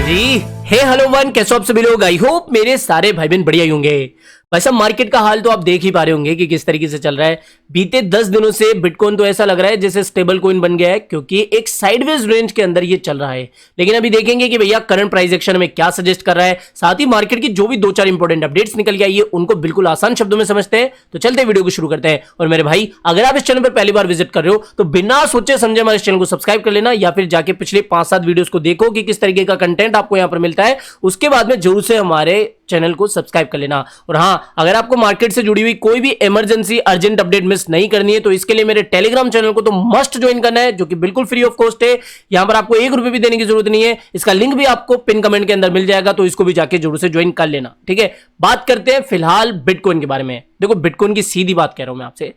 अरे हे hello one, कैसे हो आप सभी लोग। आई होप मेरे सारे भाई बहन बढ़िया ही होंगे। वैसे मार्केट का हाल तो आप देख ही पा रहे होंगे कि किस तरीके से चल रहा है। बीते 10 दिनों से बिटकॉइन तो ऐसा लग रहा है जैसे स्टेबल कॉइन बन गया है, क्योंकि एक साइडवेज रेंज के अंदर ये चल रहा है। लेकिन अभी देखेंगे कि भैया करंट प्राइस एक्शन में क्या सजेस्ट कर रहा है, साथ ही मार्केट की जो भी 2-4 इंपॉर्टेंट अपडेट्स निकल के आई है उनको बिल्कुल आसान शब्दों में समझते हैं। तो चलते वीडियो को शुरू करते हैं। और मेरे भाई, अगर आप इस चैनल पर पहली बार विजिट कर रहे हो तो बिना सोचे समझे हमारे चैनल को सब्सक्राइब कर लेना, या फिर जाके पिछले 5-7 वीडियोस को देखो कि किस तरीके का कंटेंट आपको यहां पर मिलता है। उसके बाद में जरूर से हमारे चैनल को सब्सक्राइब कर लेना। और हाँ, अगर आपको मार्केट से जुड़ी हुई कोई भी इमरजेंसी अर्जेंट अपडेट मिस नहीं करनी है तो इसके लिए मेरे टेलीग्राम चैनल को तो मस्ट ज्वाइन करना है, जो कि बिल्कुल फ्री ऑफ कॉस्ट है। यहां पर आपको 1 रुपए भी देने की जरूरत नहीं है। इसका लिंक भी आपको पिन कमेंट के अंदर मिल जाएगा, तो इसको भी जाके जरूर से ज्वाइन कर लेना। ठीक है, बात करते हैं फिलहाल बिटकॉइन के बारे में। देखो, बिटकॉइन की सीधी बात कह रहा हूं मैं आपसे,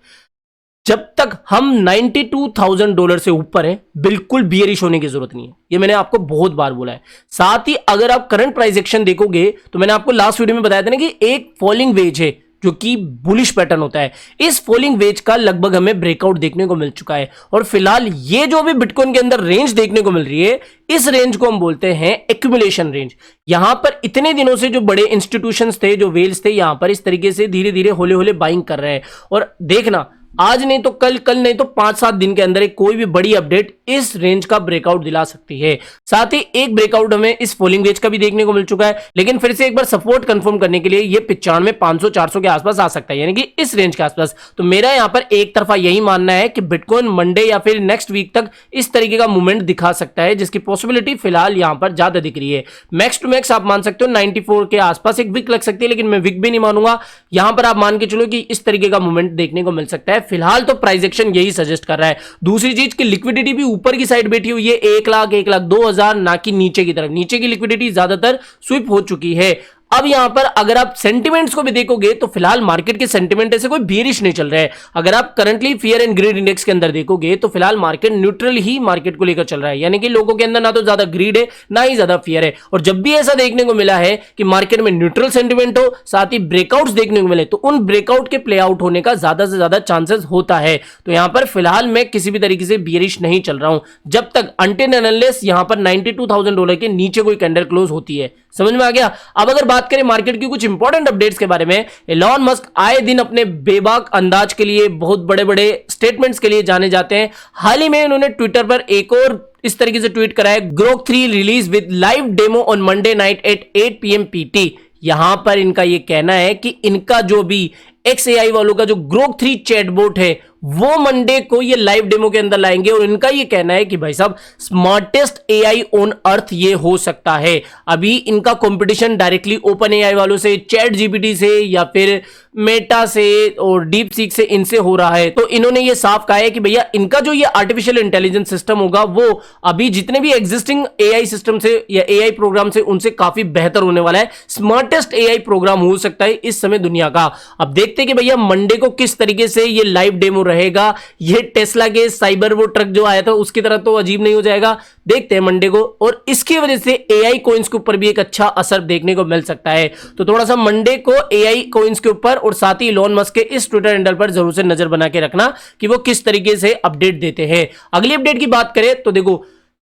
जब तक हम $92,000 से ऊपर हैं बिल्कुल बियरिश होने की जरूरत नहीं है। ये मैंने आपको बहुत बार बोला है। साथ ही अगर आप करंट प्राइस एक्शन देखोगे तो मैंने आपको लास्ट वीडियो में बताया था ना कि एक फॉलिंग वेज है जो कि बुलिश पैटर्न होता है। इस फॉलिंग वेज का लगभग हमें ब्रेकआउट देखने को मिल चुका है। और फिलहाल ये जो भी बिटकॉइन के अंदर रेंज देखने को मिल रही है, इस रेंज को हम बोलते हैं एक्यूमुलेशन रेंज। यहां पर इतने दिनों से जो बड़े इंस्टीट्यूशंस थे, जो वेल्स थे, यहां पर इस तरीके से धीरे धीरे होले होले बाइंग कर रहे हैं। और देखना, आज नहीं तो कल, कल नहीं तो 5-7 दिन के अंदर एक कोई भी बड़ी अपडेट इस रेंज का ब्रेकआउट दिला सकती है। साथ ही एक ब्रेकआउट हमें इस फॉलिंग वेज का भी देखने को मिल चुका है। लेकिन फिर से एक बार सपोर्ट कंफर्म करने के लिए ये 95,500-400 के आसपास आ सकता है, यानी कि इस रेंज के आसपास। तो मेरा यहां पर एक तरफा यही मानना है कि बिटकॉइन मंडे या फिर नेक्स्ट वीक तक इस तरीके का मूवमेंट दिखा सकता है, जिसकी पॉसिबिलिटी फिलहाल यहां पर ज्यादा दिख रही है। मैक्स टू मैक्स आप मान सकते हो 94 के आसपास एक वीक लग सकती है, लेकिन मैं वीक भी नहीं मानूंगा। यहां पर आप मान के चलो कि इस तरीके का मूवमेंट देखने को मिल सकता है। फिलहाल तो प्राइस एक्शन यही सजेस्ट कर रहा है। दूसरी चीज की लिक्विडिटी भी ऊपर की साइड बैठी हुई है, 1 लाख 1,02,000, ना कि नीचे की तरफ। नीचे की लिक्विडिटी ज्यादातर स्विप हो चुकी है। अब यहां पर अगर आप सेंटिमेंट्स को भी देखोगे तो फिलहाल मार्केट के सेंटिमेंट ऐसे कोई बेरिश नहीं चल रहा है। अगर आप currently fear and greed index के अंदर देखोगे तो फिलहाल मार्केट न्यूट्रल ही मार्केट को लेकर चल रहा है, यानी कि लोगों के अंदर ना तो ज्यादा ग्रीड है ना ही ज्यादा फियर है। और जब भी ऐसा देखने को मिला है कि मार्केट में न्यूट्रल सेंटिमेंट हो, साथ ही ब्रेकआउट्स देखने को मिले, तो उन ब्रेकआउट के प्ले आउट होने का ज्यादा से ज्यादा चांसेस होता है। तो यहां पर फिलहाल मैं किसी भी तरीके से बेरिश नहीं चल रहा हूं जब तक अनटिल एंड अनलेस यहां पर $92,000 के नीचे कोई कैंडल क्लोज होती है। समझ में आ गया। अब अगर बात करें मार्केट की कुछ इंपॉर्टेंट अपडेट्स के बारे में, एलॉन मस्क आए दिन अपने बेबाक अंदाज के लिए, बहुत बड़े बड़े स्टेटमेंट्स के लिए जाने जाते हैं। हाल ही में उन्होंने ट्विटर पर एक और इस तरीके से ट्वीट करा है, Grok 3 release with live demo on Monday night at 8 PM PT। यहां पर इनका यह कहना है कि इनका जो भी XAI वालों का जो ग्रोक 3 चैटबॉट है वो मंडे को ये लाइव डेमो के अंदर लाएंगे। और इनका ये कहना है कि भाई साहब, स्मार्टेस्ट AI ऑन अर्थ ये हो सकता है। अभी इनका कंपटीशन डायरेक्टली ओपन AI वालों से, चैट GPT से, या फिर मेटा से और डीप सीक से, इनसे हो रहा है। तो इन्होंने ये साफ कहा है कि भैया इनका जो ये आर्टिफिशियल इंटेलिजेंस सिस्टम होगा वो अभी जितने भी एग्जिस्टिंग AI सिस्टम से या AI प्रोग्राम से उनसे काफी बेहतर होने वाला है। स्मार्टेस्ट AI प्रोग्राम हो सकता है इस समय दुनिया का। अब देखते हैं कि भैया मंडे को किस तरीके से ये लाइव डेमो रहेगा। ये टेस्ला के साइबर वो ट्रक जो आया था उसकी तरह तो अजीब नहीं हो जाएगा। देखते हैं मंडे को। और इसकी वजह से AI कॉइन्स के ऊपर भी एक अच्छा असर देखने को मिल सकता है। तो थोड़ा सा मंडे को AI कॉइन्स के ऊपर और साथ ही इलॉन मस्क के इस ट्विटर हैंडल पर जरूर से नजर बना के रखना कि वो किस तरीके से अपडेट देते हैं। अगली अपडेट की बात करें तो देखो,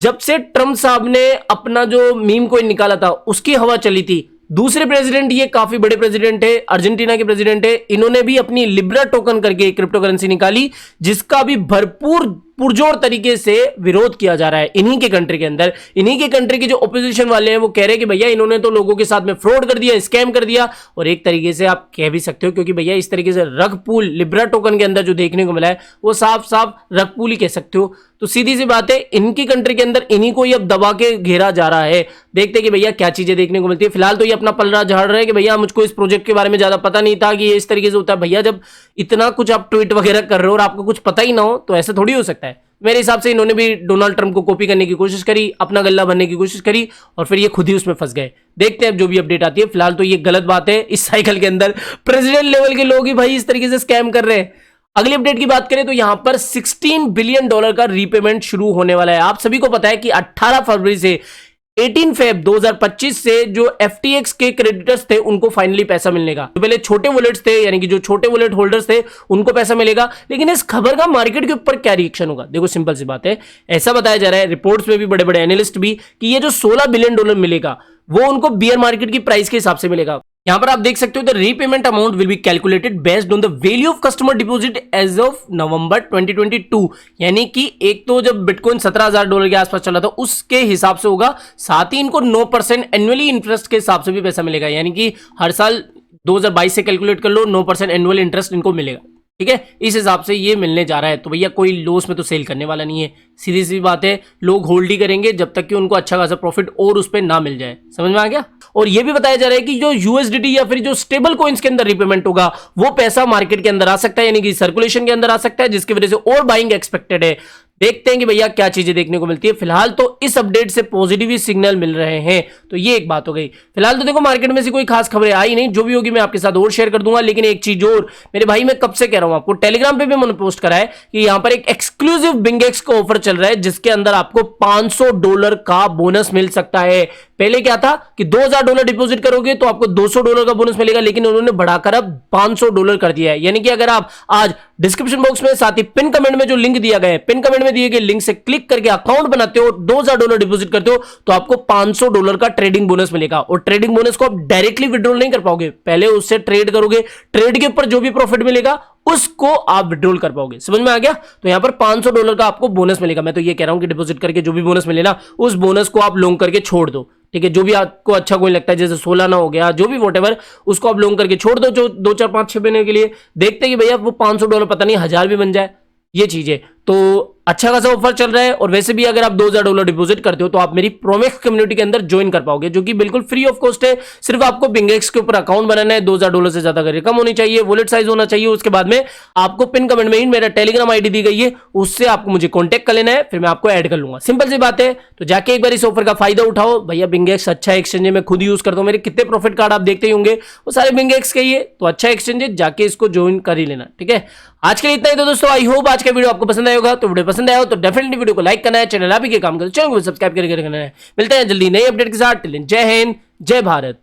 जब से ट्रंप साहब ने अपना जो मीम कॉइन निकाला था उसकी हवा चली थी। दूसरे प्रेसिडेंट, ये काफी बड़े प्रेसिडेंट है, अर्जेंटीना के प्रेसिडेंट है, इन्होंने भी अपनी लिब्रा टोकन करके क्रिप्टो करेंसी निकाली, जिसका भी भरपूर पुरजोर तरीके से विरोध किया जा रहा है इन्हीं के कंट्री के अंदर। इन्हीं के कंट्री के जो ऑपोजिशन वाले हैं वो कह रहे हैं कि भैया इन्होंने तो लोगों के साथ में फ्रॉड कर दिया, स्कैम कर दिया। और एक तरीके से आप कह भी सकते हो, क्योंकि भैया इस तरीके से रग पूल लिब्रा टोकन के अंदर जो देखने को मिला है वो साफ साफ रग पूल ही कह सकते हो। तो सीधी सी बात है, इनकी कंट्री के अंदर इन्हीं को ही अब दबा के घेरा जा रहा है। देखते हैं कि भैया क्या चीजें देखने को मिलती है। फिलहाल तो ये अपना पलड़ा झाड़ रहे हैं कि भैया मुझको इस प्रोजेक्ट के बारे में ज्यादा पता नहीं था कि ये इस तरीके से होता है। भैया जब इतना कुछ आप ट्वीट वगैरह कर रहे हो और आपको कुछ पता ही ना हो तो ऐसा थोड़ी हो सकता है। मेरे हिसाब से इन्होंने भी डोनाल्ड ट्रंप को कॉपी करने की कोशिश करी, अपना गल्ला बनने की कोशिश करी, और फिर ये खुद ही उसमें फंस गए। देखते हैं अब जो भी अपडेट आती है। फिलहाल तो ये गलत बात है, इस साइकिल के अंदर प्रेसिडेंट लेवल के लोग ही भाई इस तरीके से स्कैम कर रहे हैं। अगली अपडेट की बात करें तो यहां पर $16 बिलियन का रीपेमेंट शुरू होने वाला है। आप सभी को पता है कि 18 फरवरी से 18 फेब 2025 से जो FTX के क्रेडिटर्स थे उनको फाइनली पैसा मिलने का। तो पहले छोटे वॉलेट्स थे, यानी कि जो छोटे वॉलेट होल्डर्स थे उनको पैसा मिलेगा। लेकिन इस खबर का मार्केट के ऊपर क्या रिएक्शन होगा? देखो सिंपल सी बात है, ऐसा बताया जा रहा है रिपोर्ट्स में भी, बड़े बड़े एनालिस्ट भी, कि ये जो $16 बिलियन मिलेगा वो उनको बियर मार्केट की प्राइस के हिसाब से मिलेगा। यहां पर आप देख सकते हो the repayment amount will be calculated based on the value of customer deposit as of November 2022, यानी कि एक तो जब बिटकॉइन $17,000 के आसपास चला था उसके हिसाब से होगा, साथ ही इनको 9% एनुअली इंटरेस्ट के हिसाब से भी पैसा मिलेगा, यानी कि हर साल 2022 से कैलकुलेट कर लो, 9% एनुअल इंटरेस्ट इनको मिलेगा। ठीक है, इस हिसाब से ये मिलने जा रहा है। तो भैया कोई लॉस में तो सेल करने वाला नहीं है, सीधी सी बात है, लोग होल्ड ही करेंगे जब तक कि उनको अच्छा खासा प्रॉफिट और उस पर ना मिल जाए। समझ में आ गया? और ये भी बताया जा रहा है कि जो यूएसडीटी या फिर जो स्टेबल कॉइन्स के अंदर रिपेमेंट होगा वो पैसा मार्केट के अंदर आ सकता है, यानी कि सर्कुलेशन के अंदर आ सकता है, जिसकी वजह से और बाइंग एक्सपेक्टेड है। देखते हैं कि भैया क्या चीजें देखने को मिलती है। फिलहाल तो इस अपडेट से पॉजिटिव ही सिग्नल मिल रहे हैं, तो ये एक बात हो गई। फिलहाल तो देखो मार्केट में से कोई खास खबरें आई नहीं, जो भी होगी मैं आपके साथ और शेयर कर दूंगा। लेकिन एक चीज और मेरे भाई, मैं कब से कह रहा हूं आपको, टेलीग्राम पे भी मैंने पोस्ट करा है कि यहां पर एक एक्सक्लूसिव बिंगेक्स का ऑफर चल रहा है, जिसके अंदर आपको $500 का बोनस मिल सकता है। पहले क्या था कि $2,000 डिपॉजिट करोगे तो आपको $200 का बोनस मिलेगा, लेकिन उन्होंने बढ़ाकर अब $500 कर दिया है। यानी कि अगर आप आज डिस्क्रिप्शन बॉक्स में, साथ ही पिन कमेंट में जो लिंक दिया गया है, पिन कमेंट में दिए गए लिंक से क्लिक करके अकाउंट बनाते हो, $2,000 डिपॉजिट करते हो, तो आपको $500 का ट्रेडिंग बोनस मिलेगा। और ट्रेडिंग बोनस को आप डायरेक्टली विड्रॉल नहीं कर पाओगे, पहले उससे ट्रेड करोगे, ट्रेड के ऊपर जो भी प्रॉफिट मिलेगा उसको आप विड्रॉल कर पाओगे। समझ में आ गया? तो यहां पर $500 का आपको बोनस मिलेगा। मैं तो ये कह रहा हूं कि डिपॉजिट करके जो भी बोनस मिले ना, उस बोनस को आप लॉन्ग करके छोड़ दो। ठीक है, जो भी आपको अच्छा कोई लगता है, जैसे सोलाना हो गया, जो भी वॉटेवर, उसको आप लॉन्ग करके छोड़ दो, जो 2, 4, 5, 6 महीने के लिए। देखते हैं कि भैया वो $500 पता नहीं 1000 भी बन जाए, ये चीजें। तो अच्छा खासा ऑफर चल रहा है। और वैसे भी अगर आप $2,000 डिपॉजिट करते हो तो आप मेरी प्रोमेक्स कम्युनिटी के अंदर ज्वाइन कर पाओगे, जो कि बिल्कुल फ्री ऑफ कॉस्ट है। सिर्फ आपको बिंगेक्स के ऊपर अकाउंट बनाना है, $2,000 से ज्यादा रकम होनी चाहिए, वॉलेट साइज होना चाहिए। उसके बाद में आपको पिन कमेंट में ही मेरा टेलीग्राम आईडी दी गई है, उससे आपको मुझे कॉन्टेक्ट कर लेना है, फिर मैं आपको ऐड कर लूंगा। सिंपल सी बात है। तो जाके एक बार इस ऑफर का फायदा उठाओ भैया। बिंगेक्स अच्छा एक्सचेंज है, मैं खुद यूज करता हूं, मेरे कितने प्रॉफिट कार्ड आप देखते ही होंगे, वो सारे बिंगेक्स के ही है। तो अच्छा एक्सचेंज है, जाके इसको ज्वाइन कर ही लेना। ठीक है, आज के लिए इतना ही। तो दोस्तों आई होप आज का वीडियो आपको पसंद आया होगा। तो वीडियो पसंद आया हो तो डेफिनेटली वीडियो को लाइक करना है, चैनल आप ही के काम करो, चैनल को सब्सक्राइब करके रखना है। मिलते हैं जल्दी नई अपडेट के साथ। जय हिंद, जय भारत।